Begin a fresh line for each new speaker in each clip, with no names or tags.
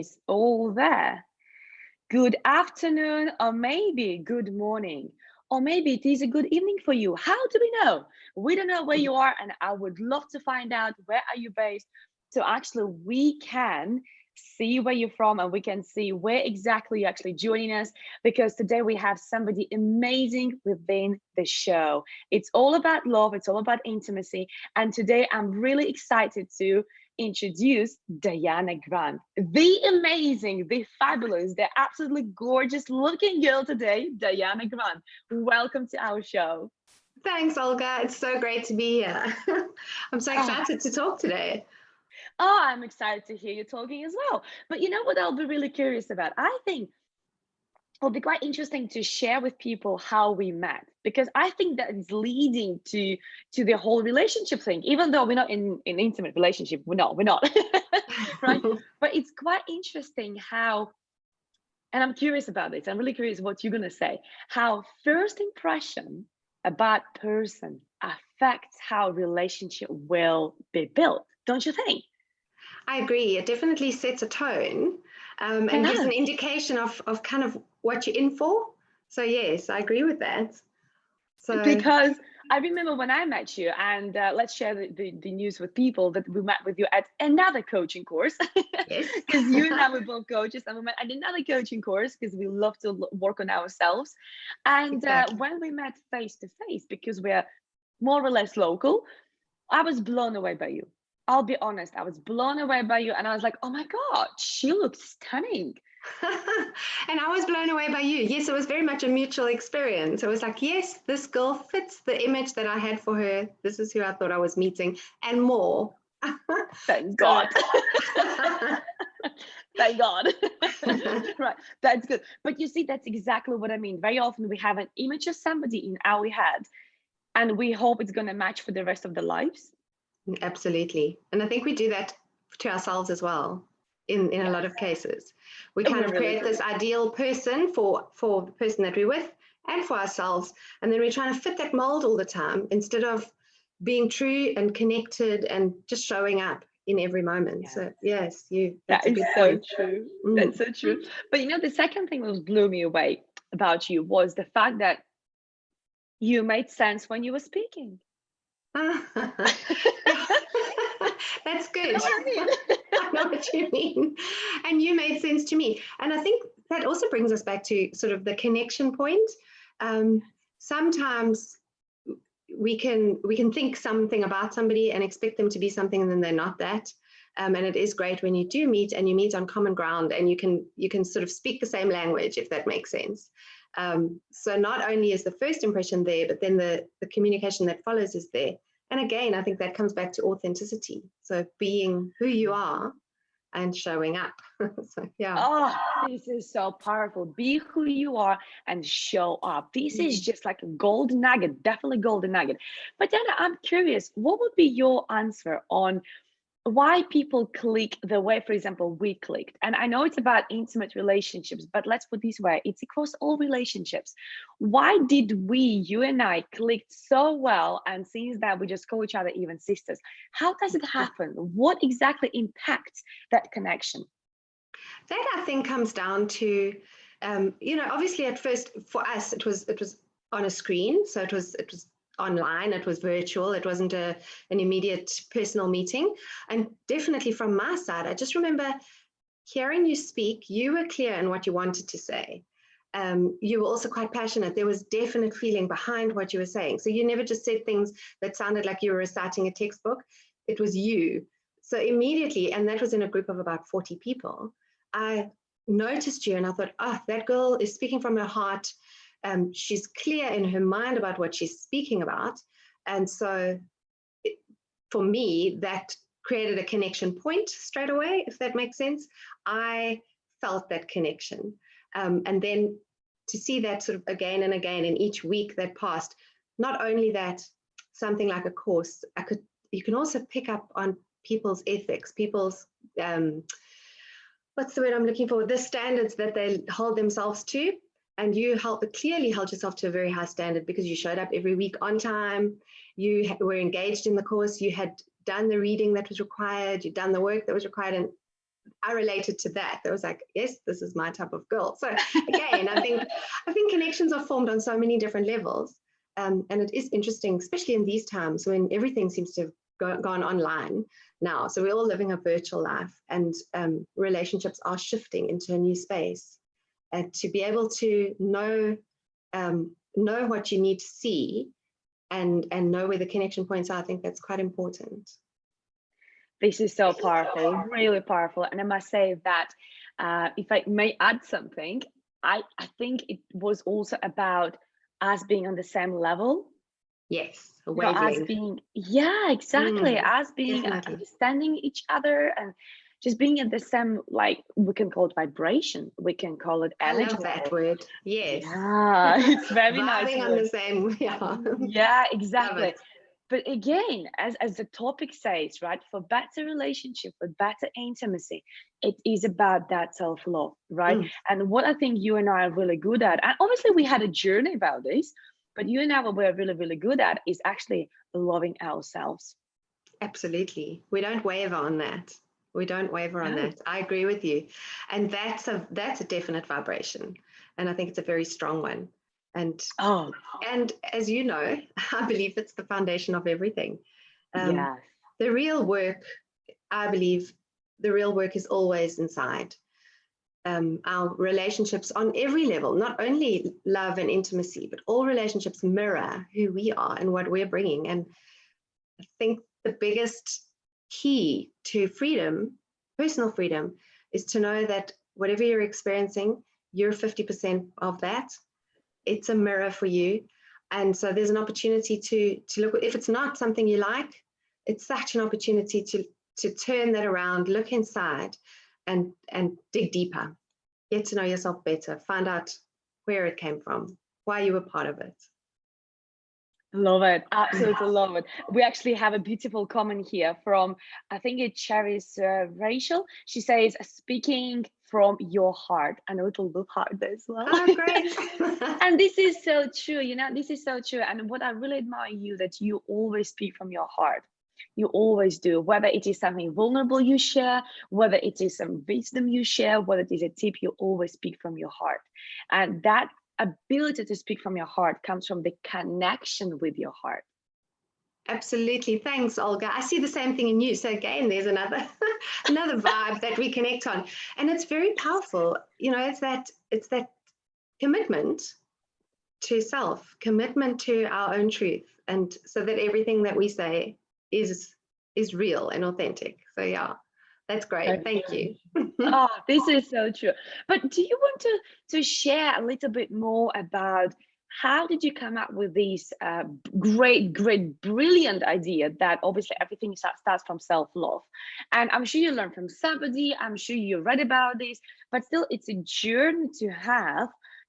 is all there. Good afternoon, or maybe good morning, or maybe it is a good evening for you. How do we know? We don't know where you are, and I would love to find out where are you based. So actually, we can see where you're from, and we can see where exactly you're actually joining us. Because today we have somebody amazing within the show. It's all about love. It's all about intimacy. And today I'm really excited to introduce Diana Grant, the amazing, the fabulous, the absolutely gorgeous looking girl today, Diana Grant. Welcome to our show.
Thanks, Olga. It's so great to be here. I'm so excited to talk today.
Oh, I'm excited to hear you talking as well. But you know what I'll be really curious about? I think it'll be quite interesting to share with people how we met, because I think that is leading to the whole relationship thing. Even though we're not in an intimate relationship, we're not, right? But it's quite interesting how, and I'm curious about this. I'm really curious what you're gonna say. How first impression about person affects how relationship will be built. Don't you think?
I agree. It definitely sets a tone and gives an indication of kind of what you're in for. So yes, I agree with that. So
Because I remember when I met you, and let's share the news with people that we met with you at another coaching course.
yes,
Because you and I were both coaches, and we met at another coaching course because we love to work on ourselves. And
exactly.
when we met face to face, because we're more or less local, I was blown away by you. I'll be honest, I was blown away by you, and I was like, oh my God, she looks stunning.
And I was blown away by you. Yes, it was very much a mutual experience. It was like, yes, this girl fits the image that I had for her. This is who I thought I was meeting, and more.
Thank God. Thank God. Right, that's good. But you see, that's exactly what I mean. Very often we have an image of somebody in our head, and we hope it's going to match for the rest of their lives.
Absolutely. And I think we do that to ourselves as well in a lot of cases. We kind of create this ideal person for the person that we're with and for ourselves. And then we're trying to fit that mold all the time instead of being true and connected and just showing up in every moment. So yes, that's a good point.
True. That's so true. But you know, the second thing that blew me away about you was the fact that you made sense when you were speaking.
That's good.
You know what I mean?
I know what you mean. And you made sense to me. And I think that also brings us back to sort of the connection point. Sometimes we can think something about somebody and expect them to be something, and then they're not that. And it is great when you do meet and you meet on common ground, and you can sort of speak the same language, if that makes sense. So not only is the first impression there, but then the communication that follows is there. And again, I think that comes back to authenticity. So being who you are and showing up. So yeah.
Oh, this is so powerful. Be who you are and show up. This is just like a golden nugget, definitely golden nugget. But then I'm curious, what would be your answer on why people click the way, for example, we clicked? And I know it's about intimate relationships, but let's put it this way, it's across all relationships. Why did we, you and I, clicked so well, and since that we just call each other even sisters? How does it happen? What exactly impacts that connection?
That I think comes down to, obviously at first for us it was on a screen, so it was online, it was virtual, it wasn't an immediate personal meeting. And definitely from my side, I just remember hearing you speak. You were clear in what you wanted to say. You were also quite passionate. There was definite feeling behind what you were saying. So you never just said things that sounded like you were reciting a textbook. It was you. So immediately, and that was in a group of about 40 people, I noticed you and I thought, oh, that girl is speaking from her heart. She's clear in her mind about what she's speaking about. And so for me, that created a connection point straight away, if that makes sense. I felt that connection. And then to see that sort of again and again in each week that passed, not only that, something like a course, you can also pick up on people's ethics, people's, what's the word I'm looking for? The standards that they hold themselves to. And you clearly held yourself to a very high standard because you showed up every week on time. You were engaged in the course. You had done the reading that was required. You'd done the work that was required. And I related to that. There was like, yes, this is my type of girl. So again, I think connections are formed on so many different levels. And it is interesting, especially in these times when everything seems to have gone online now. So we're all living a virtual life, and relationships are shifting into a new space. And to be able to know what you need to see and know where the connection points are, I think that's quite important.
This is so powerful, really powerful. And I must say that if I may add something, I think it was also about us being on the same level.
Yes, a
You know, us
wavelength.
being, yeah, exactly. Us being
Definitely.
understanding each other and just being at the same, like, we can call it vibration, we can call it
I
energy
love that
level.
word. Yes.
Yeah, it's very nice
Vibing on
word.
the same, yeah.
Yeah,
Love
exactly.
it.
But again, as the topic says, right, for better relationship, for better intimacy, it is about that self-love, right?
Mm,
And what I think you and I are really good at, and obviously we had a journey about this, but you and I, what we're really, really good at is actually loving ourselves.
absolutely. We don't waver on that. We don't waver on
No.
that. I agree with you. And that's a definite vibration. And I think it's a very strong one. And
Oh,
and as you know, I believe it's the foundation of everything. Um,
yeah.
the real work, I believe, the real work is always inside. Our relationships on every level, not only love and intimacy, but all relationships mirror who we are and what we're bringing. And I think the biggest key to freedom, personal freedom, is to know that whatever you're experiencing, you're 50% of that. It's a mirror for you. And so there's an opportunity to look, if it's not something you like, it's such an opportunity to turn that around, look inside and dig deeper, get to know yourself better, find out where it came from, why you were part of it.
Love it. Absolutely love it. We actually have a beautiful comment here from, I think it Cherry's Rachel. She says, speaking from your heart, and a little bit hard as well.
Oh, great.
And this is so true, you know, this is so true. And what I really admire you that you always speak from your heart. You always do, whether it is something vulnerable you share, whether it is some wisdom you share, whether it is a tip, you always speak from your heart. And that ability to speak from your heart comes from the connection with your heart.
Absolutely. Thanks, Olga. I see the same thing in you. So again, there's another another vibe that we connect on. And it's very powerful. You know, it's that commitment to self, commitment to our own truth. And so that everything that we say is real and authentic. So yeah, that's great. Thank you.
Oh, this is so true. But do you want to share a little bit more about how did you come up with this great, brilliant idea that obviously everything starts from self-love? And I'm sure you learned from somebody, I'm sure you read about this, but still it's a journey to have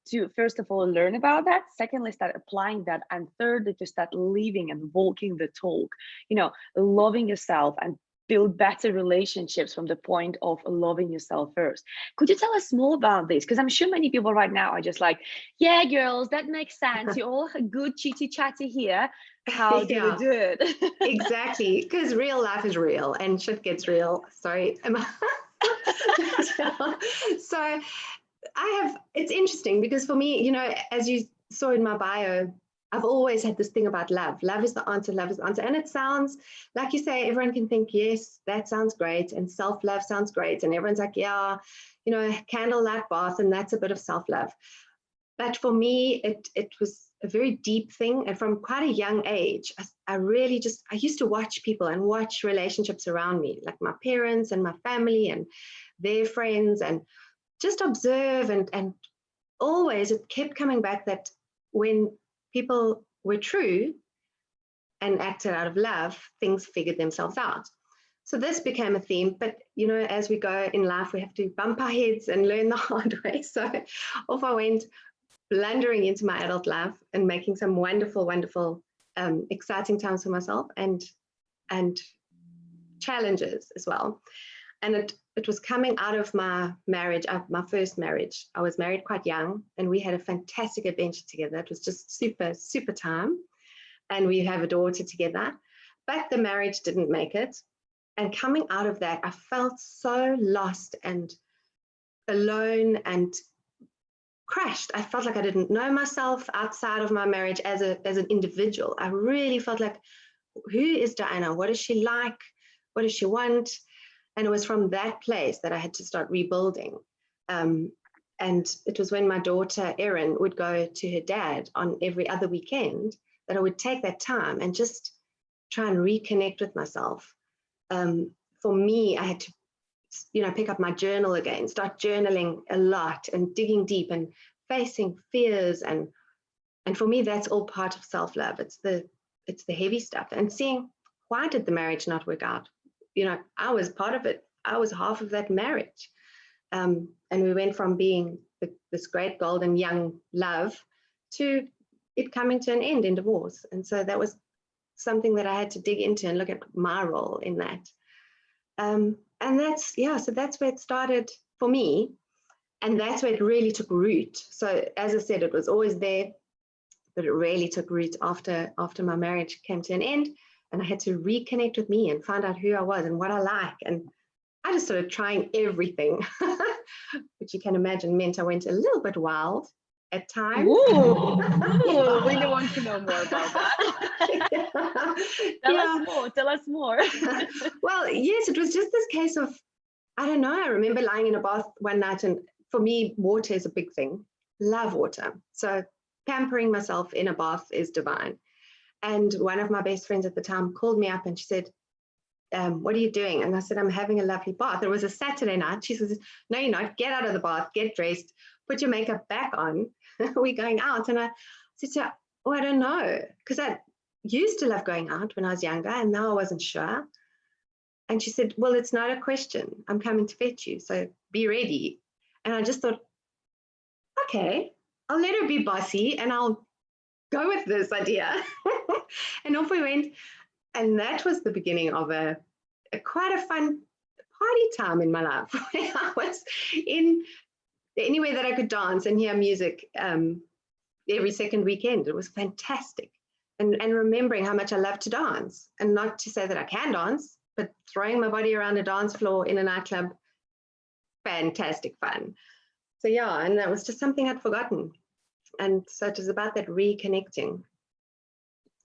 to, first of all, learn about that, secondly, start applying that, and thirdly, to start living and walking the talk, you know, loving yourself and build better relationships from the point of loving yourself first. Could you tell us more about this? Because I'm sure many people right now are just like, yeah, girls, that makes sense. You're all good chitty chatty here. How do we
Yeah,
do it?
exactly. Because real life is real and shit gets real. Sorry. So it's interesting because for me, you know, as you saw in my bio, I've always had this thing about love. Love is the answer, love is the answer. And it sounds, like you say, everyone can think, yes, that sounds great. And self-love sounds great. And everyone's like, yeah, you know, candlelight bath, and that's a bit of self-love. But for me, it was a very deep thing. And from quite a young age, I really I used to watch people and watch relationships around me, like my parents and my family and their friends, and just observe and always it kept coming back that when people were true and acted out of love, things figured themselves out. So this became a theme, but you know, as we go in life, we have to bump our heads and learn the hard way. So off I went, blundering into my adult life and making some wonderful, exciting times for myself and challenges as well. And it was coming out of my marriage, my first marriage. I was married quite young, and we had a fantastic adventure together. It was just super time, and we have a daughter together. But the marriage didn't make it, And coming out of that, I felt so lost and alone and crashed. I felt like I didn't know myself outside of my marriage as an individual. I really felt like, who is Diana? What is she like? What does she want? And it was from that place that I had to start rebuilding. And it was when my daughter Erin would go to her dad on every other weekend that I would take that time and just try and reconnect with myself. For me, I had to, pick up my journal again, start journaling a lot and digging deep and facing fears. And for me, that's all part of self-love. It's the heavy stuff, and seeing, why did the marriage not work out? I was part of it. I was half of that marriage. And we went from being this great golden young love to it coming to an end in divorce. And so that was something that I had to dig into and look at my role in that. And so that's where it started for me. And that's where it really took root. So as I said, it was always there, but it really took root after my marriage came to an end. And I had to reconnect with me and find out who I was and what I like. And I just started trying everything, which you can imagine meant I went a little bit wild at times.
Ooh, really want to know more about that. Tell us more.
Well, yes, it was just this case of, I don't know, I remember lying in a bath one night, and for me, water is a big thing. Love water. So pampering myself in a bath is divine. And one of my best friends at the time called me up and she said, what are you doing? And I said, I'm having a lovely bath. It was a Saturday night. She says, no, you're not. Get out of the bath, get dressed, put your makeup back on. We're going out. And I said, I don't know. Because I used to love going out when I was younger, and now I wasn't sure. And she said, well, it's not a question. I'm coming to fetch you, so be ready. And I just thought, okay, I'll let her be bossy and I'll go with this idea. And off we went. And that was the beginning of a quite a fun party time in my life. I was in anywhere that I could dance and hear music every second weekend. It was fantastic. And remembering how much I love to dance, and not to say that I can dance, but throwing my body around a dance floor in a nightclub, fantastic fun. So yeah, and that was just something I'd forgotten. And so it was about that reconnecting.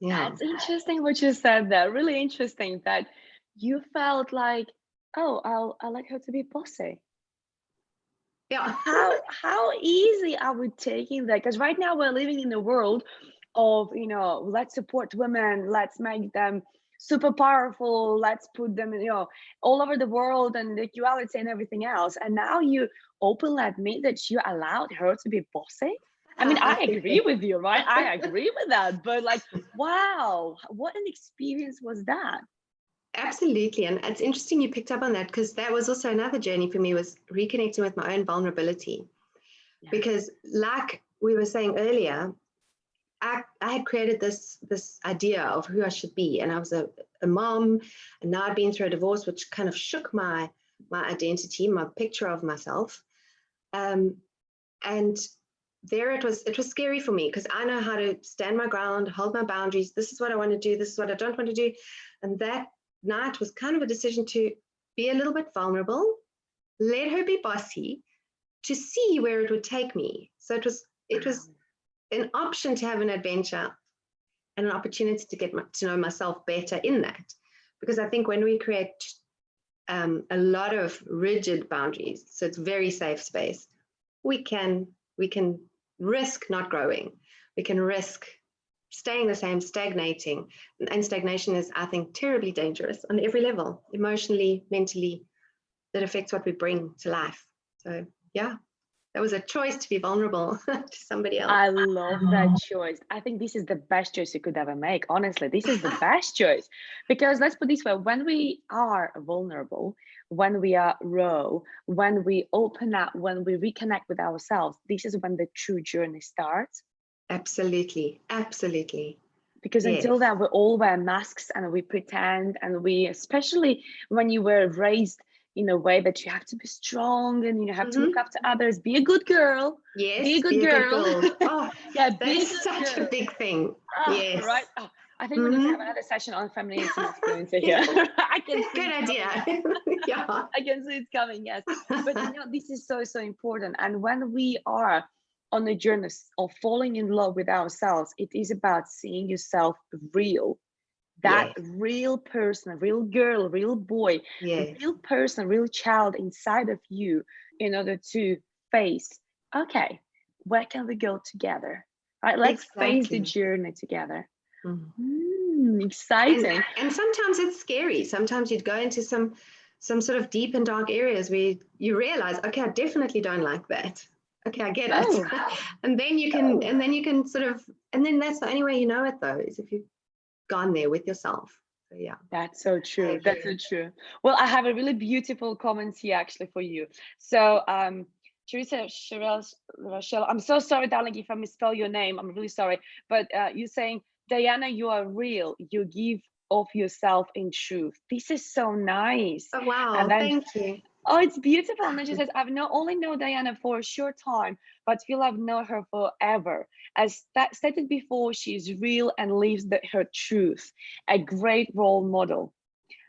Yeah.
That's interesting what you said there. Really interesting that you felt like, oh, I like her to be bossy.
Yeah.
How easy are we taking that? Because right now we're living in a world of, let's support women, let's make them super powerful, let's put them, all over the world and equality and everything else. And now you openly admit that you allowed her to be bossy. I mean, I agree with you, right? I agree with that. But like, wow, what an experience was that?
Absolutely. And it's interesting you picked up on that, because that was also another journey for me, was reconnecting with my own vulnerability. Yeah. Because like we were saying earlier, I had created this idea of who I should be. And I was a mom, and now I'd been through a divorce, which kind of shook my identity, my picture of myself. And there it was scary for me, because I know how to stand my ground, hold my boundaries. This is what I want to do. This is what I don't want to do. And that night was kind of a decision to be a little bit vulnerable, let her be bossy, to see where it would take me. So it was an option to have an adventure and an opportunity to get to know myself better in that. Because I think when we create a lot of rigid boundaries, so it's very safe space, we can risk not growing. We can risk staying the same, stagnating. And stagnation is, I think, terribly dangerous on every level, emotionally, mentally. That affects what we bring to life. So yeah, that was a choice to be vulnerable to somebody else.
I love that choice. I think this is the best choice you could ever make. Honestly, this is the best choice. Because let's put it this way, when we are vulnerable, when we are raw, when we open up, when we reconnect with ourselves, this is when the true journey starts.
Absolutely. Absolutely.
Because until then, we all wear masks and we pretend, and we, especially when you were raised in a way that you have to be strong and you have to look after others, be a good girl.
Yes,
be a good girl.
Oh,
yeah,
that's such a big thing. Yes.
Right. I think we need to have another session on femininity and masculinity here. I can see
Good idea. Yeah.
I can see it's coming, yes. But this is so, so important. And when we are on the journey of falling in love with ourselves, it is about seeing yourself real. That
Yes.
real person, real girl, real boy,
Yes.
real person, real child inside of you, in order to face, okay, where can we go together? Right? Let's face the
Exactly.
journey together.
Mm.
Exciting.
And sometimes it's scary. Sometimes you'd go into some sort of deep and dark areas where you realize, okay, I definitely don't like that. Okay, I get it.
Oh,
And then you can sort of, and then that's the only way you know it though, is if you've gone there with yourself. So yeah,
that's so
I
true. That's so
agree.
true. Well, I have a really beautiful comment here actually for you. So, Teresa Rochelle, I'm so sorry, darling, if I misspell your name. I'm really sorry. But you're saying, Diana, you are real. You give of yourself in truth. This is so nice.
Oh
And
wow,
then,
thank you.
oh, it's beautiful. And then she says, I've not only known Diana for a short time, but feel I've known her forever. As that stated before, she is real and lives her truth. A great role model.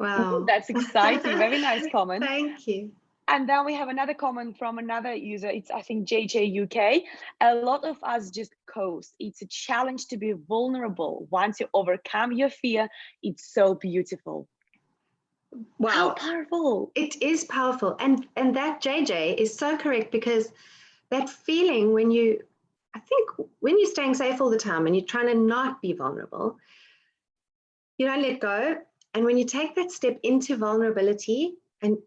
Ooh,
Wow.
that's exciting. Very nice comment.
Thank you.
And then we have another comment from another user. It's, I think, JJ UK. A lot of us just coast. It's a challenge to be vulnerable. Once you overcome your fear, it's so beautiful. How
Wow.
powerful.
It is powerful. And that JJ is so correct, because that feeling I think when you're staying safe all the time and you're trying to not be vulnerable, you don't let go. And when you take that step into vulnerability, and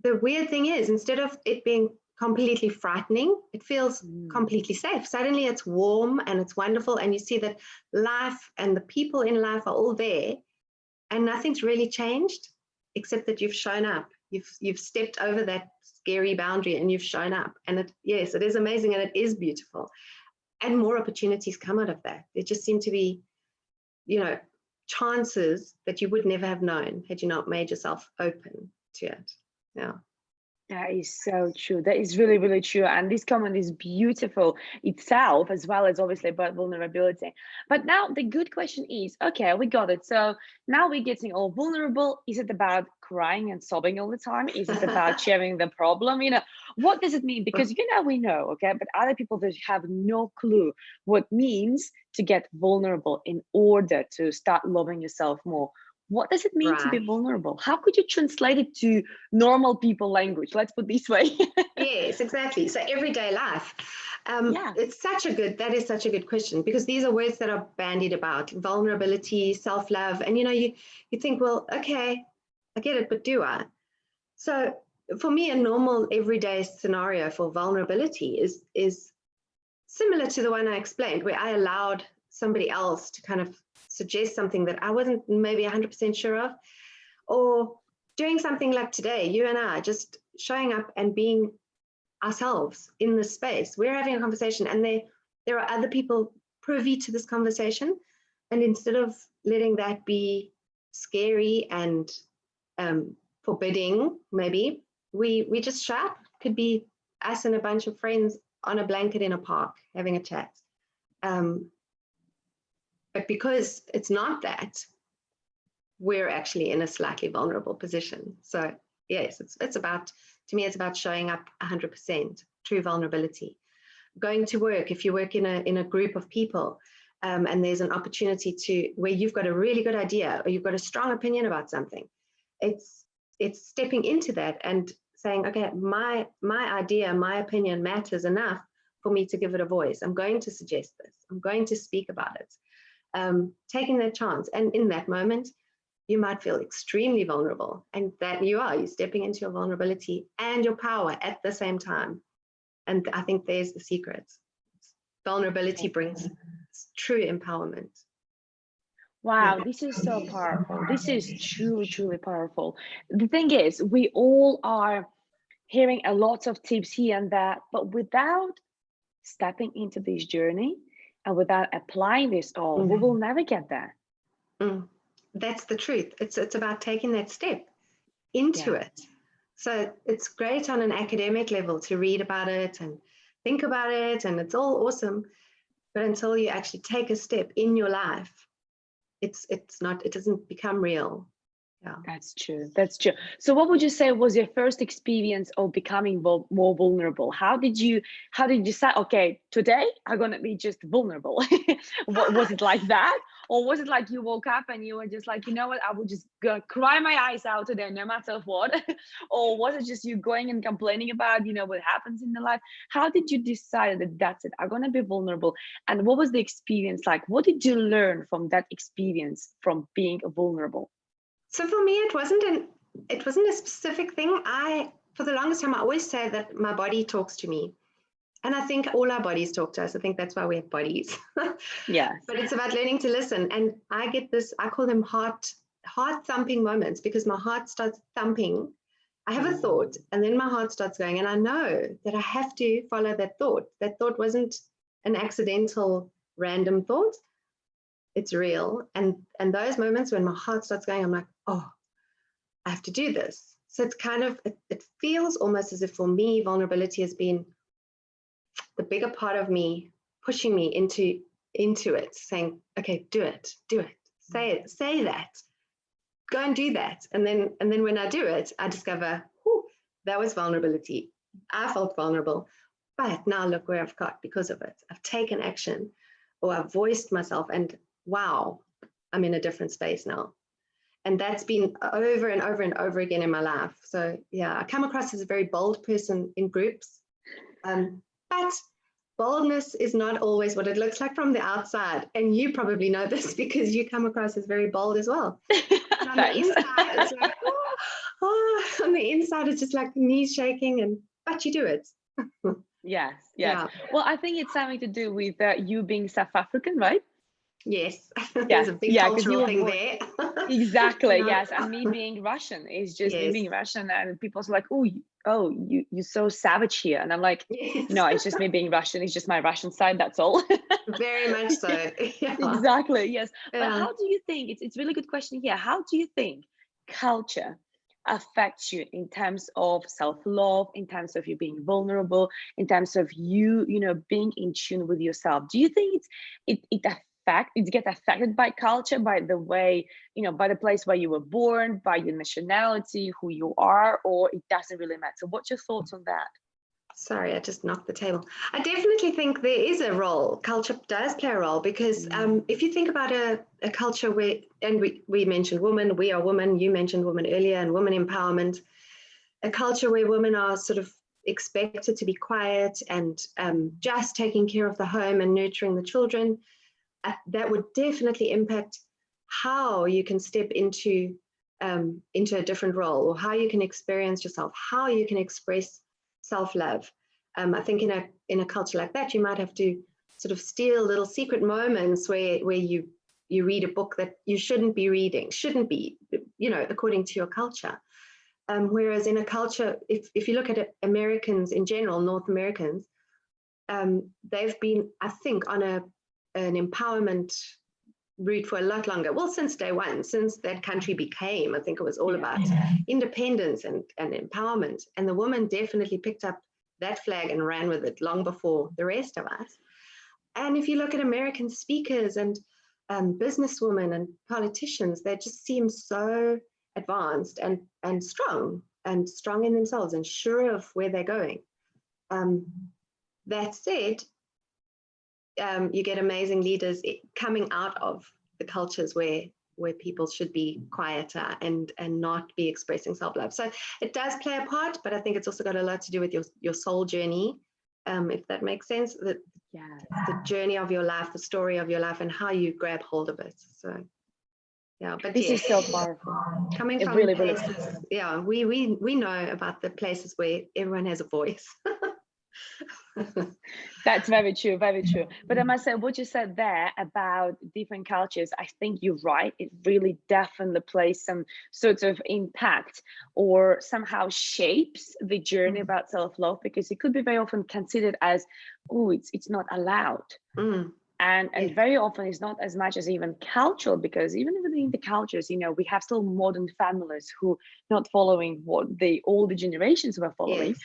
the weird thing is, instead of it being completely frightening, it feels
Mm.
completely safe. Suddenly it's warm and it's wonderful. And you see that life and the people in life are all there, and nothing's really changed except that you've shown up. You've stepped over that scary boundary and you've shown up. And yes, it is amazing and it is beautiful. And more opportunities come out of that. There just seem to be, chances that you would never have known had you not made yourself open to it. Yeah.
That is so true. That is really, really true. And this comment is beautiful itself, as well as obviously about vulnerability. But now the good question is, okay, we got it. So now we're getting all vulnerable. Is it about crying and sobbing all the time? Is it about sharing the problem? What does it mean? Because we know, okay, but other people that have no clue what it means to get vulnerable in order to start loving yourself more. What does it mean to be
Right.
vulnerable? How could you translate it to normal people language? Let's put this way.
Yes, exactly. So everyday life.
Yeah.
That is such a good question, because these are words that are bandied about: vulnerability, self-love. And you think, well, okay, I get it, but do I? So for me, a normal everyday scenario for vulnerability is similar to the one I explained, where I allowed somebody else to kind of suggest something that I wasn't maybe 100% sure of, or doing something like today, you and I just showing up and being ourselves in this space. We're having a conversation, and there are other people privy to this conversation. And instead of letting that be scary and forbidding, maybe we just show up. Could be us and a bunch of friends on a blanket in a park having a chat. But because it's not that, we're actually in a slightly vulnerable position. So yes, it's about, to me, it's about showing up 100%, true vulnerability. Going to work, if you work in a group of people, and there's an opportunity where you've got a really good idea or you've got a strong opinion about something, it's stepping into that and saying, okay, my idea, my opinion matters enough for me to give it a voice. I'm going to suggest this. I'm going to speak about it. Taking that chance. And in that moment, you might feel extremely vulnerable, and that you're stepping into your vulnerability and your power at the same time. And I think there's the secret. Vulnerability brings true empowerment.
Wow, this is so powerful. This is truly, truly powerful. The thing is, we all are hearing a lot of tips here and there, but without stepping into this journey and without applying this all, we will never get there.
That's the truth. It's about taking that step into it. So it's great on an academic level to read about it and think about it, and it's all awesome. But until you actually take a step in your life it's not, it doesn't become real. Yeah.
That's true. That's true. So what would you say was your first experience of becoming more vulnerable? How did you decide, okay, today I'm gonna be just vulnerable? What was it, like that? Or was it like you woke up and you were just like, you know what, I will just go cry my eyes out today no matter what? Or was it just you going and complaining about, what happens in the life? How did you decide that that's it, I'm gonna be vulnerable? And what was the experience like? What did you learn from that experience, from being vulnerable?
So for me, it wasn't a specific thing. For the longest time, I always say that my body talks to me. And I think all our bodies talk to us. I think that's why we have bodies.
Yes.
But it's about learning to listen. And I get this, I call them heart thumping moments, because my heart starts thumping. I have a thought, and then my heart starts going, and I know that I have to follow that thought. That thought wasn't an accidental, random thought. It's real. And those moments when my heart starts going, I'm like, oh, I have to do this. So it's kind of, it feels almost as if for me, vulnerability has been the bigger part of me pushing me into it, saying, okay, do it, say it, say that, go and do that. And then when I do it, I discover, that was vulnerability. I felt vulnerable, but now look where I've got because of it. I've taken action, or I've voiced myself, and wow, I'm in a different space now. And that's been over and over and over again in my life. So yeah, I come across as a very bold person in groups. But boldness is not always what it looks like from the outside. And you probably know this because you come across as very bold as well. And on the inside, it's like, on the inside, it's just like knees shaking, but you do it.
Yes.
Yeah.
Well, I think it's something to do with you being South African, right?
Yes. There's
Yes.
a big
Yeah, because you
cultural
were
thing
born.
there.
Exactly.
Yeah.
Yes. And me being Russian is just me
Yes.
being Russian, and people's like, you're so savage here, and I'm like,
Yes.
no, it's just me being Russian. It's just my Russian side. That's all.
Very much so. Yeah.
Exactly. Yes. But
Yeah.
how do you think, it's a really good question here. How do you think culture affects you in terms of self-love, in terms of you being vulnerable, in terms of you, being in tune with yourself? Do you think it gets affected by culture, by the way, by the place where you were born, by your nationality, who you are, or it doesn't really matter? What's your thoughts on that?
Sorry, I just knocked the table. I definitely think there is a role. Culture does play a role, because if you think about a culture where, and we mentioned women, we are women, you mentioned women earlier, and women empowerment, a culture where women are sort of expected to be quiet and just taking care of the home and nurturing the children, that would definitely impact how you can step into a different role, or how you can experience yourself, how you can express self-love. I think in a culture like that, you might have to sort of steal little secret moments where you read a book that you shouldn't be reading, according to your culture. Whereas in a culture, if you look at it, Americans in general, North Americans, they've been, I think, on an empowerment route for a lot longer. Well, since day one, since that country became, I think it was all about independence and empowerment. And the woman definitely picked up that flag and ran with it long before the rest of us. And if you look at American speakers and businesswomen and politicians, they just seem so advanced and strong in themselves and sure of where they're going. That said, you get amazing leaders coming out of the cultures where people should be quieter and not be expressing self-love. So it does play a part, but I think it's also got a lot to do with your soul journey, if that makes sense. The journey of your life, the story of your life, and how you grab hold of it. So yeah, but
this is so powerful.
Coming from
really,
places, we know about the places where everyone has a voice.
That's very true, very true. But I must say, what you said there about different cultures, I think you're right. It really definitely plays some sort of impact, or somehow shapes the journey about self-love, because it could be very often considered as, it's not allowed. And very often it's not as much as even cultural, because even within the cultures, we have still modern families who not following what the older generations were following.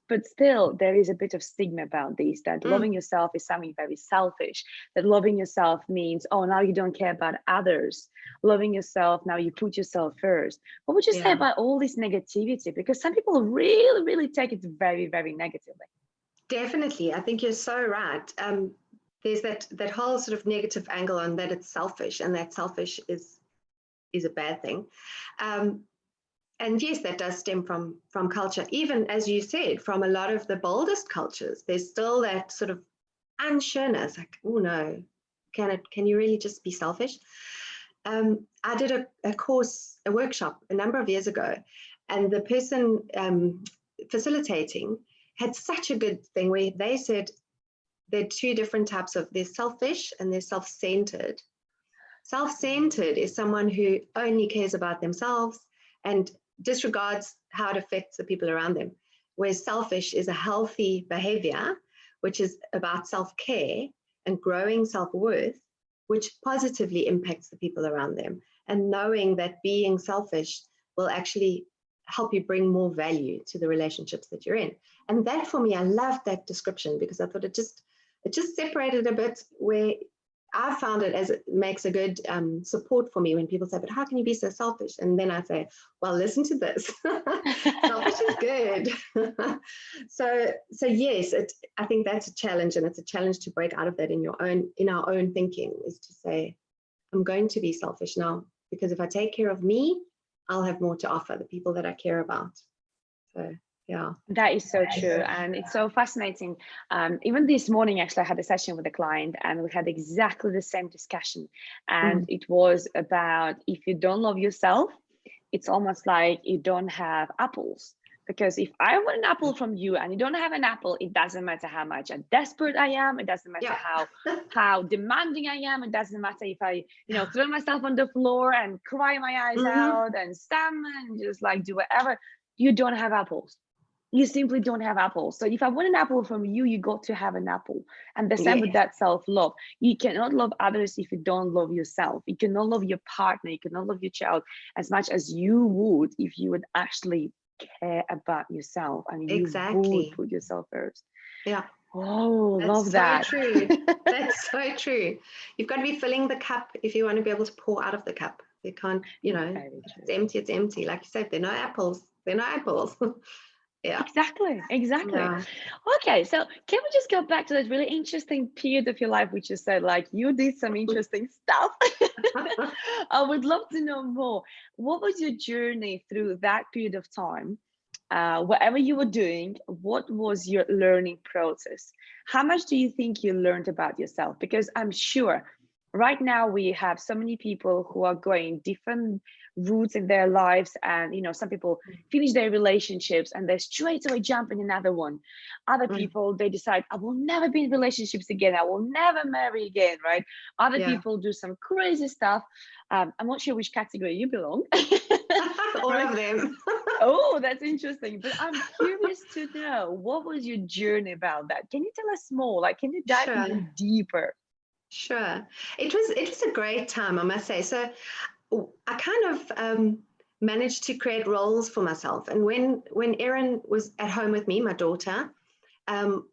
But still, there is a bit of stigma about this, that
Mm,
loving yourself is something very selfish, that loving yourself means, oh, now you don't care about others. Loving yourself, now you put yourself first. What would you say
yeah,
about all this negativity? Because some people really, really take it very, very negatively.
definitely. I think you're so right. There's that whole sort of negative angle on that it's selfish, and that selfish is a bad thing. Um, and yes, that does stem from culture. Even as you said, from a lot of the boldest cultures, there's still that sort of unsureness. Like, oh no, can you really just be selfish? I did a course, a workshop a number of years ago, and the person facilitating had such a good thing where they said there are two different types of, there's selfish and there's self-centered. Self-centered is someone who only cares about themselves and disregards how it affects the people around them. Whereas selfish is a healthy behavior, which is about self-care and growing self-worth, which positively impacts the people around them. And knowing that being selfish will actually help you bring more value to the relationships that you're in. And that, for me, I loved that description, because I thought it just separated a bit, where I found it as it makes a good support for me when people say, but how can you be so selfish? And then I say, well, listen to this. Selfish is good. So yes, I think that's a challenge, and it's a challenge to break out of that in our own thinking, is to say, I'm going to be selfish now, because if I take care of me, I'll have more to offer the people that I care about. So yeah.
That is so true. And it's so fascinating. Even this morning, actually, I had a session with a client and we had exactly the same discussion. And
Mm,
it was about, if you don't love yourself, it's almost like you don't have apples. Because if I want an apple from you and you don't have an apple, it doesn't matter how much desperate I am. It doesn't matter
yeah.
how demanding I am. It doesn't matter if I, throw myself on the floor and cry my eyes
Mm-hmm.
out and stammer and just like do whatever. You don't have apples. You simply don't have apples. So if I want an apple from you, you got to have an apple. And the same with
Yes,
that self-love. You cannot love others if you don't love yourself. You cannot love your partner. You cannot love your child as much as you would if you would actually care about yourself and you would
exactly.
put yourself first.
Yeah.
Oh, love
That's so
that.
true. That's so true. You've got to be filling the cup if you want to be able to pour out of the cup. You can't,
Very
if it's
true.
empty, it's empty. Like you said, they're no apples. They're no apples. Yeah.
Exactly.
Yeah.
Okay, so can we just go back to that really interesting period of your life, which you said like you did some interesting stuff? I would love to know more. What was your journey through that period of time? Whatever you were doing, what was your learning process? How much do you think you learned about yourself? Because I'm sure right now we have so many people who are going different routes in their lives, and some people finish their relationships and they straight away jump in another one. Other
Mm,
people, they decide, I will never be in relationships again, I will never marry again, right? Other
yeah.
people do some crazy stuff. I'm not sure which category you belong.
All
Right?
of them.
Oh, that's interesting. But I'm curious to know, what was your journey about that? Can you tell us more? Like, can you dive
Sure.
even deeper?
Sure. It was a great time, I must say. So I kind of managed to create roles for myself. And when Erin was at home with me, my daughter, um,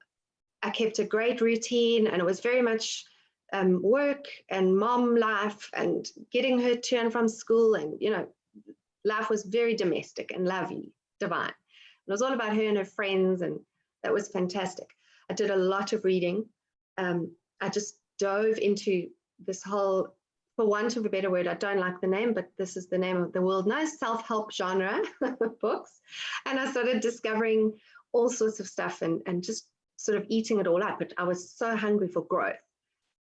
I kept a great routine, and it was very much work and mom life and getting her to and from school. And, life was very domestic and lovely, divine. It was all about her and her friends, and that was fantastic. I did a lot of reading. I just dove into this whole, for want of a better word, I don't like the name, but this is the name of the world knows, self-help genre books. And I started discovering all sorts of stuff, and just sort of eating it all up. But I was so hungry for growth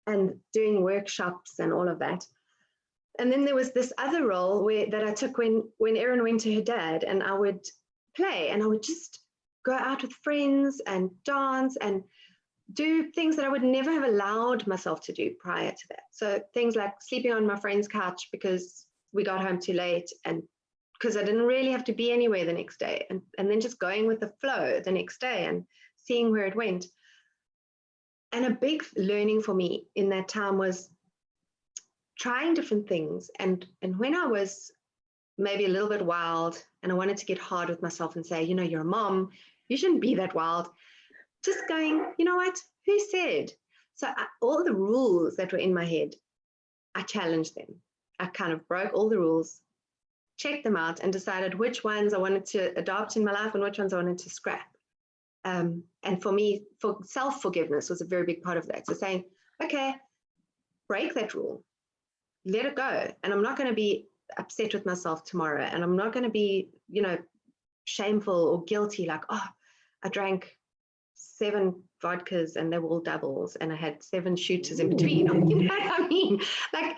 and doing workshops and all of that. And then there was this other role that I took when Erin went to her dad, and I would play, and I would just go out with friends and dance and do things that I would never have allowed myself to do prior to that. So things like sleeping on my friend's couch because we got home too late, and because I didn't really have to be anywhere the next day, and then just going with the flow the next day and seeing where it went. And a big learning for me in that time was trying different things. And when I was maybe a little bit wild and I wanted to get hard with myself and say, you're a mom, You shouldn't be that wild. Just going, you know what? Who said? So all the rules that were in my head, I challenged them. I kind of broke all the rules, checked them out, and decided which ones I wanted to adopt in my life and which ones I wanted to scrap. And for me, for self-forgiveness was a very big part of that. So saying, okay, break that rule, let it go. And I'm not going to be upset with myself tomorrow. And I'm not going to be, shameful or guilty, like, oh, I drank 7 vodkas and they were all doubles and I had 7 shooters in between. You know what I mean? Like,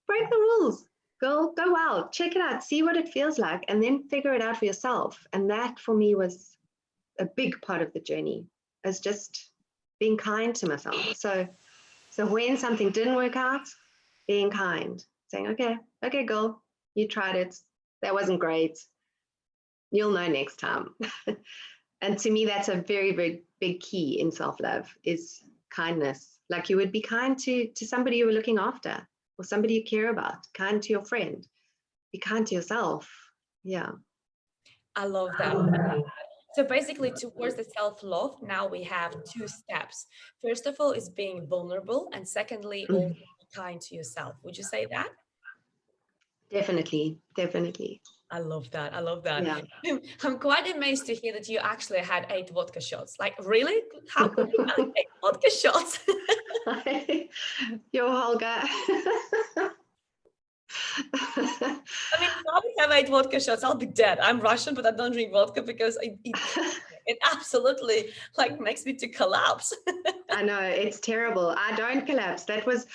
break the rules. Go out, check it out, see what it feels like, and then figure it out for yourself. And that for me was a big part of the journey, is just being kind to myself. So when something didn't work out, being kind, saying, okay, girl, you tried it. That wasn't great. You'll know next time. And to me, that's a very, very big key in self-love, is kindness. Like, you would be kind to somebody you were looking after, or somebody you care about, kind to your friend, be kind to yourself. Yeah.
I love that. So basically, towards the self-love, now we have 2 steps. First of all is being vulnerable, and secondly, also be kind to yourself. Would you say that?
Definitely.
I love that. I love that.
Yeah.
I'm quite amazed to hear that you actually had 8 vodka shots. Like, really? How could you have 8 vodka shots?
Yo, Holga.
I mean, if I would have 8 vodka shots, I'll be dead. I'm Russian, but I don't drink vodka because it absolutely like makes me to collapse.
I know, it's terrible. I don't collapse. That was,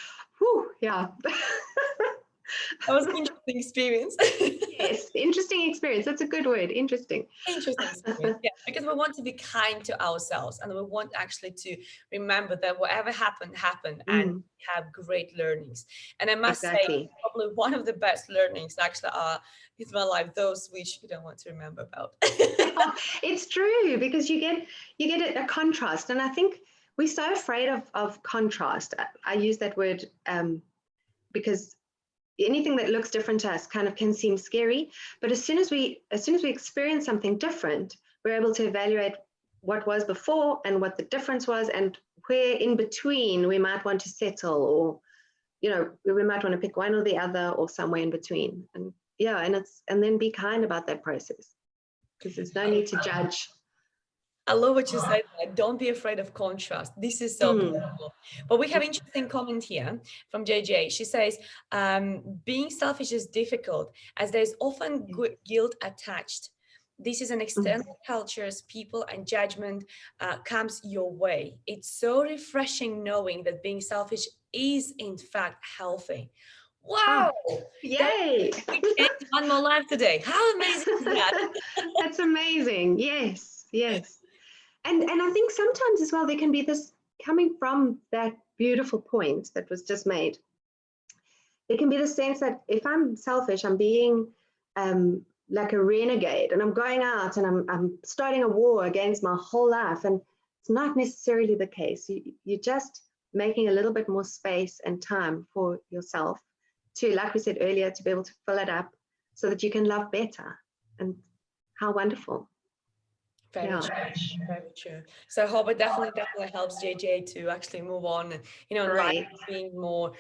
yeah.
That was an interesting experience.
Yes, interesting experience. That's a good word. Interesting.
Interesting experience. Yeah, because we want to be kind to ourselves, and we want actually to remember that whatever happened, and have great learnings. And I must say, probably one of the best learnings actually are in my life, those which you don't want to remember about.
Yeah, it's true, because you get a contrast. And I think we're so afraid of contrast. I use that word because anything that looks different to us kind of can seem scary. But as soon as we experience something different, we're able to evaluate what was before and what the difference was, and where in between we might want to settle, or we might want to pick one or the other, or somewhere in between. And yeah, and then be kind about that process, because there's no need to judge.
I love what you said. Don't be afraid of contrast. This is so beautiful. But we have interesting comment here from JJ. She says, being selfish is difficult as there's often guilt attached. This is an external cultures, people, and judgment comes your way. It's so refreshing knowing that being selfish is in fact healthy. Wow!
Yay!
We get one more life today. How amazing is that?
That's amazing. Yes. And I think sometimes as well, there can be this, coming from that beautiful point that was just made, it can be the sense that if I'm selfish, I'm being like a renegade, and I'm going out and I'm starting a war against my whole life. And it's not necessarily the case. You're just making a little bit more space and time for yourself to, like we said earlier, to be able to fill it up so that you can love better. And how wonderful.
Very true. Very true. So I hope it definitely helps JJ to actually move on, and life being more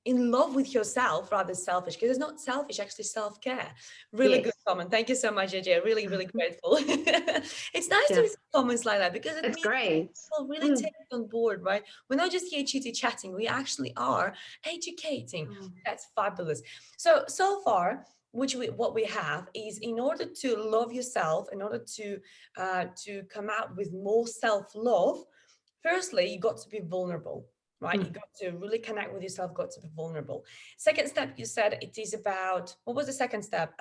in love with yourself rather selfish, because it's not selfish, actually self-care. Really good comment. Thank you so much, JJ. Really, really grateful. It's nice to receive comments like that, because it means people really take it on board, right? We're not just here chitty chatting, we actually are educating. That's fabulous. So far, what we have is, in order to love yourself, in order to come out with more self-love, firstly, you got to be vulnerable, right? You got to really connect with yourself, got to be vulnerable. Second step, you said it is about, what was the second step?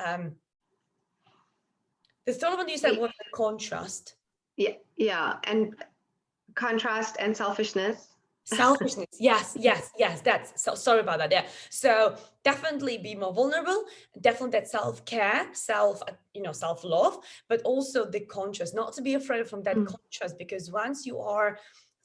The third one you said was the contrast.
Yeah, and contrast and selfishness.
Selfishness. Yes. That's sorry about that. Yeah. So definitely be more vulnerable. Definitely that self-care, self-love, but also the contrast. Not to be afraid from that contrast, because once you are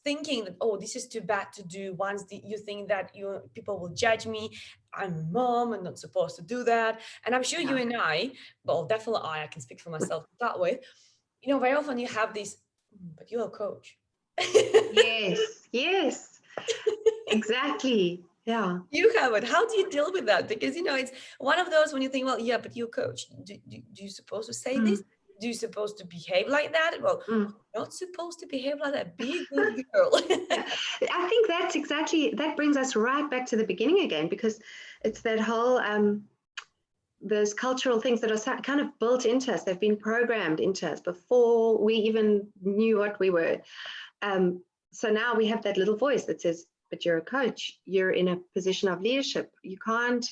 thinking that, oh, this is too bad to do, once you think that people will judge me, I'm a mom, I'm not supposed to do that. And I'm sure you and I, well, definitely I can speak for myself to start with.
You know, very often you have this, but you're a coach.
Yes, yes, exactly. Yeah.
You have it. How do you deal with that? Because, you know, it's one of those when you think, well, yeah, but you're a coach. Do you supposed to say this?
Mm,
Do you supposed to behave like that? Well,
mm.
you're not supposed to behave like that. Be a good girl.
Yeah, I think that's exactly, that brings us right back to the beginning again, because it's that whole those cultural things that are kind of built into us. They've been programmed into us before we even knew what we were. So now we have that little voice that says, but you're a coach, you're in a position of leadership, you can't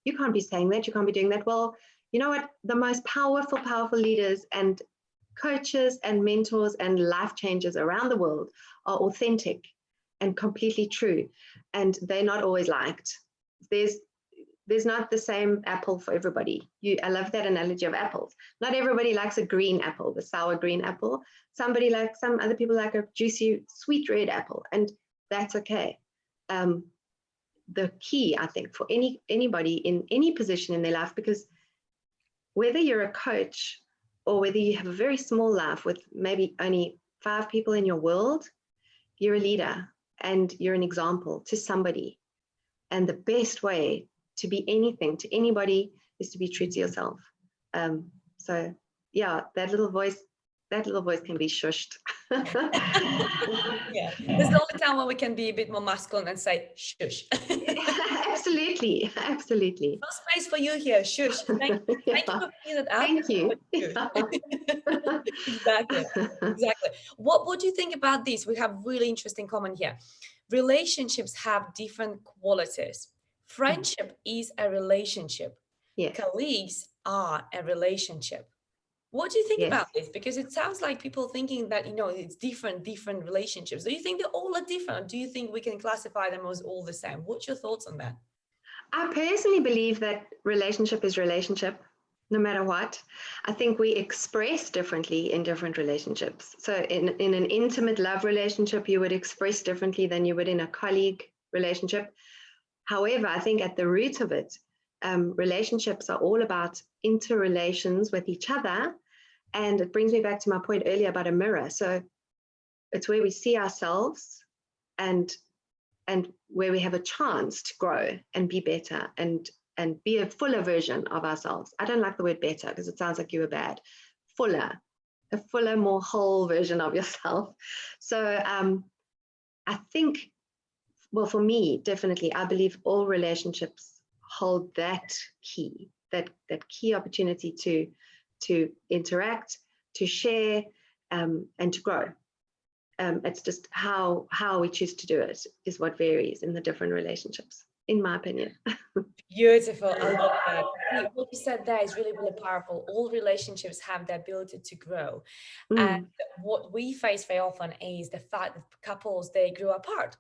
be saying that, you can't be doing that. Well, you know what, the most powerful leaders and coaches and mentors and life changers around the world are authentic and completely true, and they're not always liked. There's not the same apple for everybody. I love that analogy of apples. Not everybody likes a green apple, the sour green apple. Some other people like a juicy, sweet red apple, and that's okay. The key, I think, for anybody in any position in their life, because whether you're a coach or whether you have a very small life with maybe only 5 people in your world, you're a leader and you're an example to somebody. And the best way to be anything to anybody is to be true to yourself. So yeah, that little voice can be shushed.
Yeah. There's the only time when we can be a bit more masculine and say, shush.
Absolutely.
No space for you here. Shush. Thank you.
Yeah.
Thank you for bringing that up.
Thank you.
Exactly. Exactly. What do you think about this? We have really interesting comment here. Relationships have different qualities. Friendship is a relationship.
Yes.
Colleagues are a relationship. What do you think
Yes.
about this? Because it sounds like people thinking that, you know, it's different relationships. Do you think they all are different? Do you think we can classify them as all the same? What's your thoughts on that?
I personally believe that relationship is relationship, no matter what. I think we express differently in different relationships. So in an intimate love relationship, you would express differently than you would in a colleague relationship. However, I think at the root of it, relationships are all about interrelations with each other. And it brings me back to my point earlier about a mirror. So it's where we see ourselves and where we have a chance to grow and be better and be a fuller version of ourselves. I don't like the word better because it sounds like you were bad. A fuller, more whole version of yourself. So I think, well, for me, definitely, I believe all relationships hold that key opportunity to interact, to share, and to grow. It's just how we choose to do it is what varies in the different relationships, in my opinion.
Beautiful. I love that. What you said there is really, really powerful. All relationships have the ability to grow. And what we face very often is the fact that couples, they grew apart.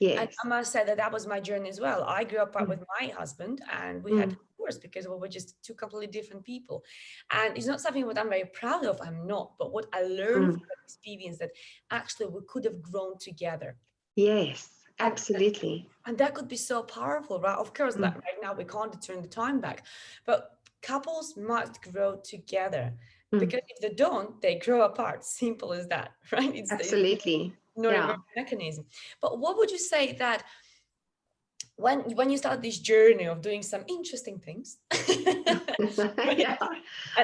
And
Yes.
I must say that that was my journey as well. I grew up with my husband and we had divorce because we were just two completely different people. And it's not something that I'm very proud of. I'm not. But what I learned from that experience that actually we could have grown together.
Yes,
And
absolutely.
and that could be so powerful, right? Of course, like right now we can't turn the time back, but couples must grow together because if they don't, they grow apart. Simple as that, right? It's
Absolutely.
not
Yeah.
a mechanism. But what would you say that when you start this journey of doing some interesting things, right?
Yeah.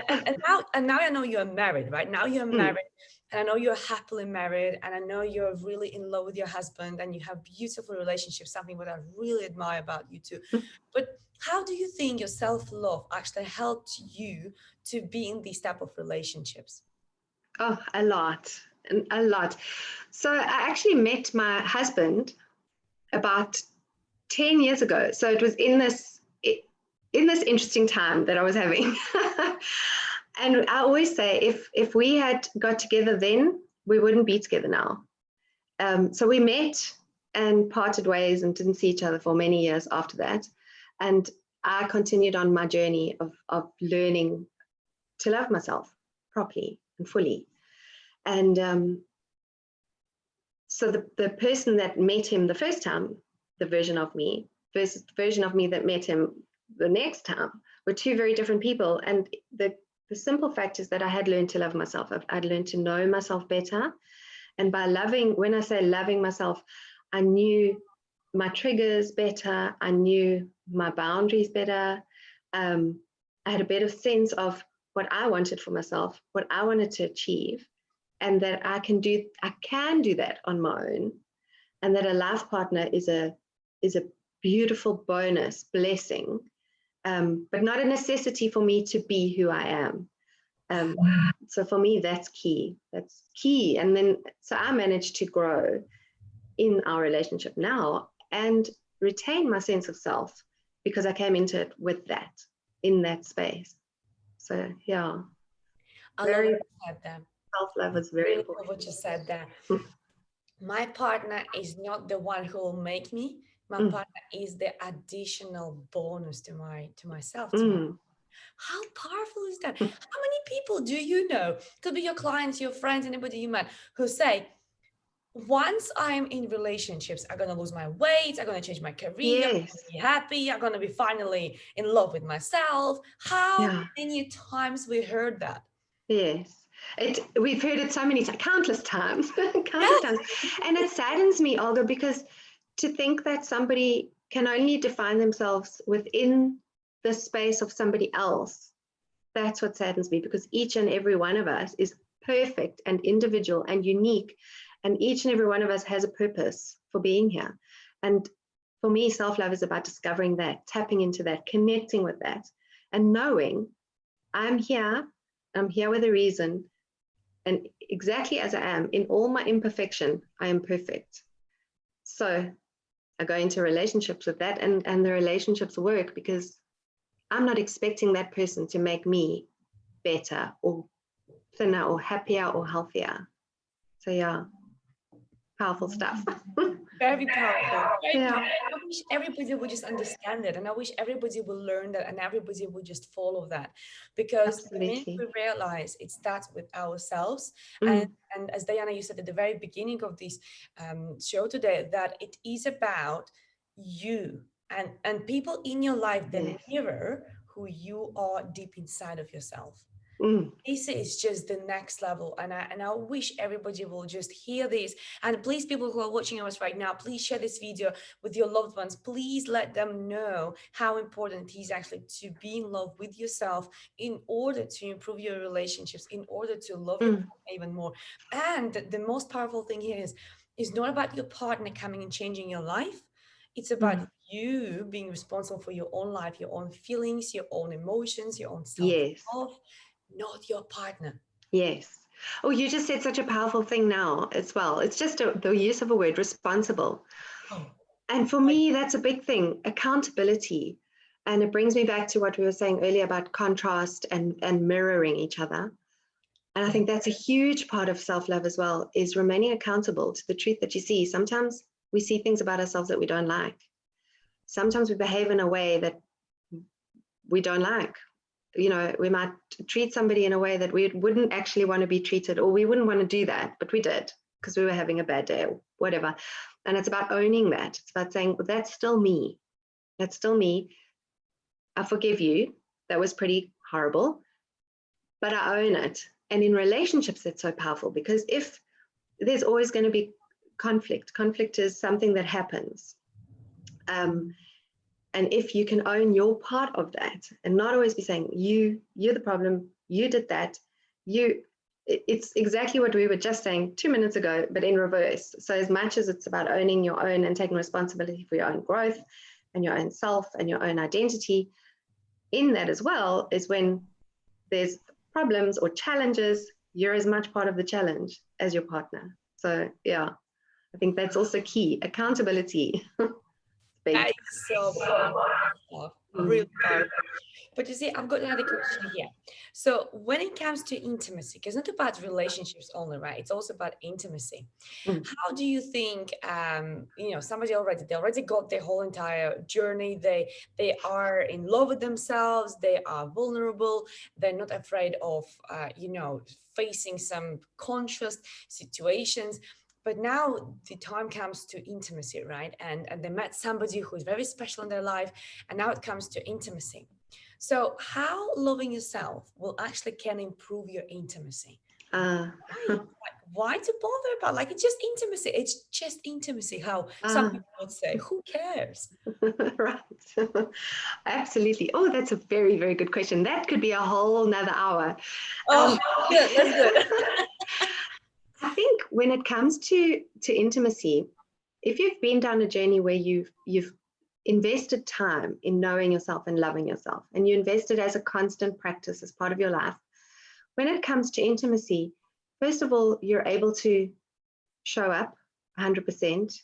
And now I know you're married, right? Now you're married, and I know you're happily married, and I know you're really in love with your husband, and you have beautiful relationships, something that I really admire about you too. But how do you think your self-love actually helped you to be in these type of relationships?
Oh, a lot. So I actually met my husband about 10 years ago. So it was in this interesting time that I was having. And I always say, if we had got together then, we wouldn't be together now. So we met and parted ways and didn't see each other for many years after that. And I continued on my journey of learning to love myself properly and fully. And so the person that met him the first time, the version of me, versus the version of me that met him the next time, were two very different people. And the the simple fact is that I had learned to love myself. I'd learned to know myself better. And by loving, when I say loving myself, I knew my triggers better. I knew my boundaries better. I had a better sense of what I wanted for myself, what I wanted to achieve, and that I can do that on my own. And that a life partner is a beautiful bonus, blessing, but not a necessity for me to be who I am. So for me, that's key. That's key. And then, so I managed to grow in our relationship now and retain my sense of self because I came into it with that, in that space. So yeah,
I love
very
what you said there.
self-love is very
Really
important.
love what you said there. My partner is not the one who will make me. My partner is the additional bonus to myself. How powerful is that? How many people do you know? Could be your clients, your friends, anybody you met, who say, once I'm in relationships, I'm gonna lose my weight, I'm gonna change my career, I'm
Yes.
gonna be happy, I'm gonna be finally in love with myself. How many times we heard that?
Yes. We've heard it so many times, countless times,
Yes.
And it saddens me, Olga, because to think that somebody can only define themselves within the space of somebody else, that's what saddens me, because each and every one of us is perfect and individual and unique. And each and every one of us has a purpose for being here. And for me, self-love is about discovering that, tapping into that, connecting with that, and knowing I'm here with a reason. And exactly as I am, in all my imperfection, I am perfect. So I go into relationships with that, and the relationships work because I'm not expecting that person to make me better or thinner or happier or healthier. So yeah, powerful stuff.
Very powerful. Very
Yeah.
powerful. I wish everybody would just understand it, and I wish everybody will learn that, and everybody would just follow that, because the minute
Absolutely.
we realize it starts with ourselves,
Mm.
and as Diana, you said at the very beginning of this show today, that it is about you and people in your life that
Yes.
mirror who you are deep inside of yourself.
Mm.
This is just the next level, and I wish everybody will just hear this. And please, people who are watching us right now, please share this video with your loved ones. Please let them know how important it is actually to be in love with yourself in order to improve your relationships, in order to love your partner even more. And the most powerful thing here is not about your partner coming and changing your life. It's about you being responsible for your own life, your own feelings, your own emotions, your own
Yes.
self-love, not your partner.
Yes. Oh, you just said such a powerful thing now as well. It's just the use of a word, responsible.
Oh,
And for me, that's a big thing, accountability. And it brings me back to what we were saying earlier about contrast and mirroring each other. And I think that's a huge part of self-love as well, is remaining accountable to the truth that you see. Sometimes we see things about ourselves that we don't like. Sometimes we behave in a way that we don't like. You know, we might treat somebody in a way that we wouldn't actually want to be treated, or we wouldn't want to do that, but we did because we were having a bad day or whatever. And it's about owning that. It's about saying, well, that's still me. That's still me. I forgive you. That was pretty horrible, but I own it. And in relationships, it's so powerful because if there's always going to be conflict is something that happens. And if you can own your part of that and not always be saying, you're the problem, you did that, it's exactly what we were just saying 2 minutes ago, but in reverse. So as much as it's about owning your own and taking responsibility for your own growth and your own self and your own identity, in that as well is when there's problems or challenges, you're as much part of the challenge as your partner. So yeah, I think that's also key. Accountability.
that is so powerful. Really powerful. But you see, I've got another question here. So when it comes to intimacy, because it's not about relationships only, right? It's also about intimacy. How do you think, somebody they already got their whole entire journey. They are in love with themselves. They are vulnerable. They're not afraid of, facing some conscious situations. But now the time comes to intimacy, right? And they met somebody who is very special in their life. And now it comes to intimacy. So how loving yourself will actually can improve your intimacy? Why to bother about, like, it's just intimacy, it's just intimacy, how some people would say, who cares?
Right. Absolutely. Oh, that's a very, very good question. That could be a whole nother hour.
Good, let's do it.
I think when it comes to intimacy, if you've been down a journey where you've invested time in knowing yourself and loving yourself, and you invest it as a constant practice as part of your life, when it comes to intimacy, first of all, you're able to show up 100%,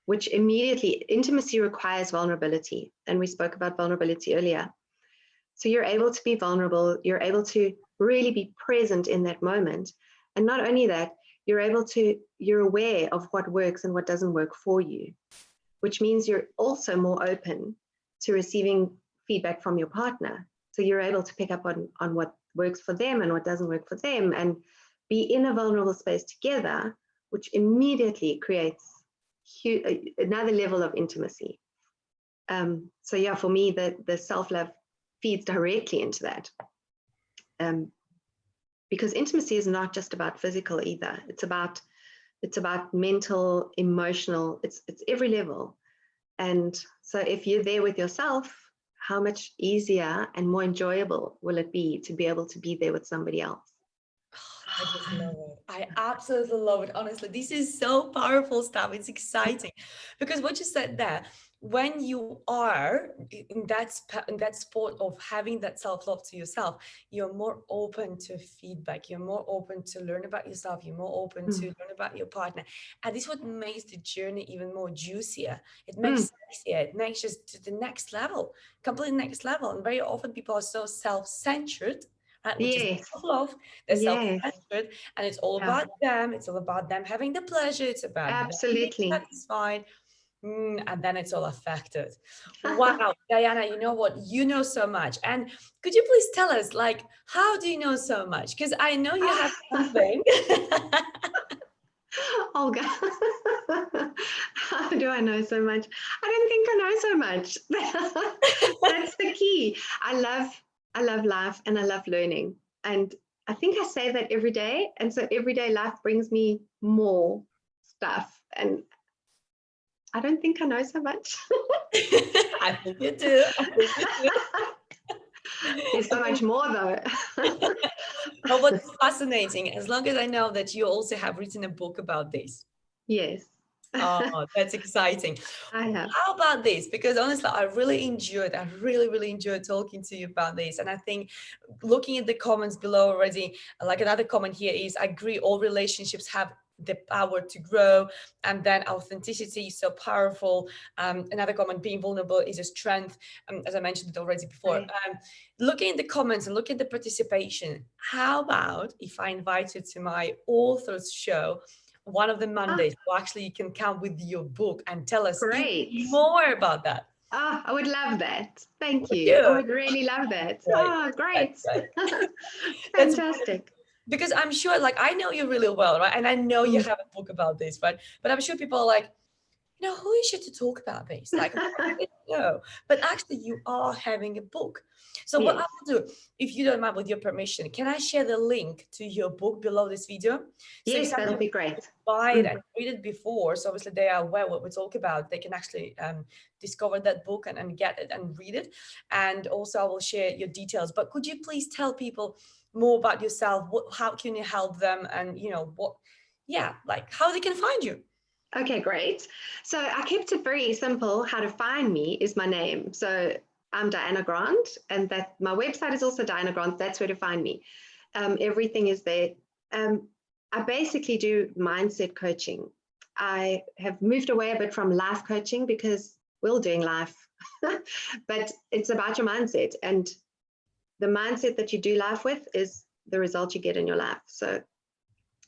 which immediately, intimacy requires vulnerability. And we spoke about vulnerability earlier. So you're able to be vulnerable, you're able to really be present in that moment. And not only that, you're aware of what works and what doesn't work for you, which means you're also more open to receiving feedback from your partner. So you're able to pick up on what works for them and what doesn't work for them, and be in a vulnerable space together, which immediately creates another level of intimacy. So yeah, for me, the self-love feeds directly into that. Because intimacy is not just about physical either. It's about mental, emotional, it's every level. And so if you're there with yourself, how much easier and more enjoyable will it be to be able to be there with somebody else?
I just love it. I absolutely love it. Honestly, this is so powerful stuff. It's exciting because what you said there, when you are in that sport of having that self-love to yourself, you're more open to feedback. You're more open to learn about yourself. You're more open to learn about your partner. And this is what makes the journey even more juicier. It makes sexier. It makes just to the next level, completely next level. And very often people are so self-centered, right? Which is self-love, they're self-centered, and it's all about them. It's all about them having the pleasure. It's about them being satisfied, and then it's all affected. Wow, Diana, you know what? You know so much. And could you please tell us, like, how do you know so much? Because I know you have something.
Olga, how do I know so much? I don't think I know so much. That's the key. I love life and I love learning. And I think I say that every day. And so everyday life brings me more stuff. And I don't think I know so much.
I think you do.
There's so much more though.
But what's fascinating, as long as I know that you also have written a book about this.
Yes.
Oh, that's exciting.
I have.
How about this? Because honestly, I really really enjoyed talking to you about this. And I think looking at the comments below already, like another comment here is, I agree, all relationships have the power to grow, and then authenticity is so powerful. Another comment, being vulnerable is a strength, as I mentioned it already before.
Right.
Looking at the comments and looking at the participation, how about if I invite you to my authors show one of the Mondays, so actually you can come with your book and tell us even more about that?
I would love that. Thank you. I would really love that.
Right.
Great.
Right.
Fantastic.
Because I'm sure, like, I know you really well, right? And I know you have a book about this, right? But I'm sure people are like, you know, who is she to talk about this? Like, no. But actually, you are having a book. So what I will do, if you don't mind, with your permission, can I share the link to your book below this video? So
yes, that would be great.
Buy it and read it before, so obviously they are aware what we talk about. They can actually discover that book and get it and read it. And also I will share your details. But could you please tell people more about yourself? How can you help them? And you know what, like how they can find you.
Okay, great. So I kept it very simple. How to find me is my name. So I'm Diana Grant, and that my website is also Diana Grant. That's where to find me. Everything is there. I basically do mindset coaching. I have moved away a bit from life coaching because we're all doing life, but it's about your mindset, and the mindset that you do life with is the result you get in your life. So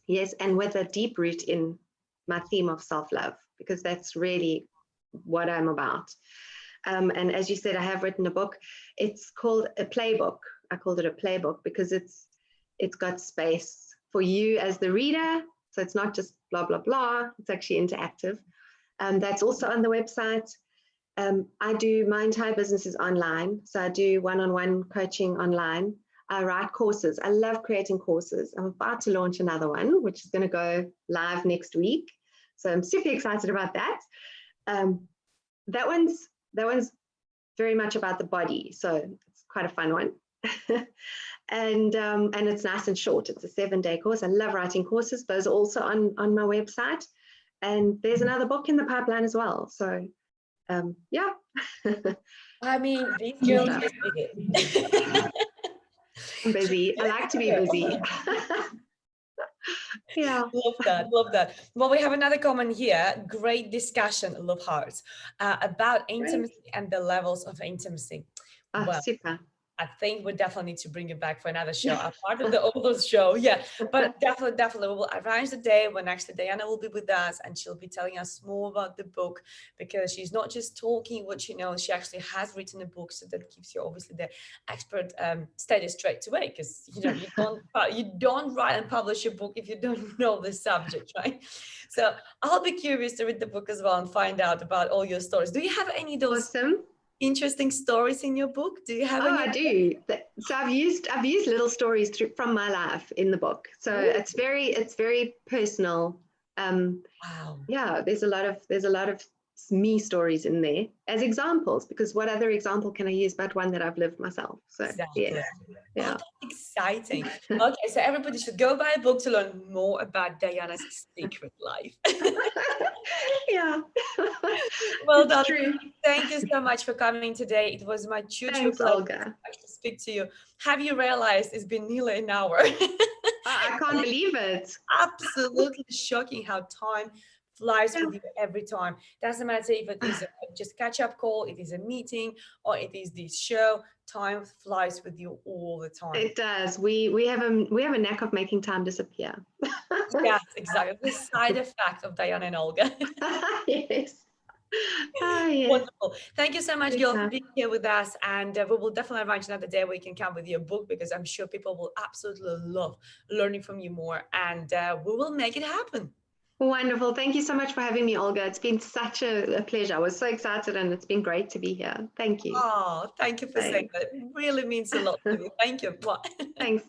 yes, and with a deep root in my theme of self-love, because that's really what I'm about. And as you said, I have written a book. It's called a playbook. I called it a playbook because it's got space for you as the reader. So it's not just blah, blah, blah. It's actually interactive. That's also on the website. I do, my entire business is online. So I do one-on-one coaching online. I write courses. I love creating courses. I'm about to launch another one, which is going to go live next week. So I'm super excited about that. That one's very much about the body. So it's quite a fun one. And it's nice and short. It's a 7-day course. I love writing courses. Those are also on my website. And there's another book in the pipeline as well. So yeah.
I mean, these girls just did it.
I'm busy. I like to be busy. Yeah.
Love that. Love that. Well, we have another comment here. Great discussion, love hearts, about intimacy and the levels of intimacy.
Oh,
Well,
super.
I think we definitely need to bring you back for another show, a part of the older show. Yeah, but definitely we will arrange the day when actually Diana will be with us and she'll be telling us more about the book, because she's not just talking what she knows, she actually has written a book, so that gives you obviously the expert status straight away, because you don't write and publish a book if you don't know the subject, right? So I'll be curious to read the book as well and find out about all your stories. Do you have any of those
Awesome.
interesting stories in your book? Do you have any?
I do. So I've used little stories from my life in the book. So it's very personal.
Wow.
Yeah, there's a lot of me stories in there as examples, because what other example can I use but one that I've lived myself? So
Exactly.
yeah.
Oh, that's exciting. Okay, so everybody should go buy a book to learn more about Diana's secret life.
Yeah.
Well done.
True.
Thank you so much for coming today. It was my true
Thanks,
pleasure
Olga.
to speak to you. Have you realized it's been nearly an hour?
I can't believe it.
Absolutely shocking how time flies with you every time. Doesn't matter if it is just catch-up call, it is a meeting, or it is this show. Time flies with you all the time.
It does. We have a knack of making time disappear.
Yes, exactly. The side effect of Diana and Olga.
Yes. Oh, yes.
Wonderful. Thank you so much, girl, for being here with us. And we will definitely arrange another day where you can come with your book, because I'm sure people will absolutely love learning from you more. And we will make it happen.
Wonderful. Thank you so much for having me, Olga. It's been such a pleasure. I was so excited, and it's been great to be here. Thank you.
Oh, thank you for saying that. It really means a lot to me. Thank you.
Thanks.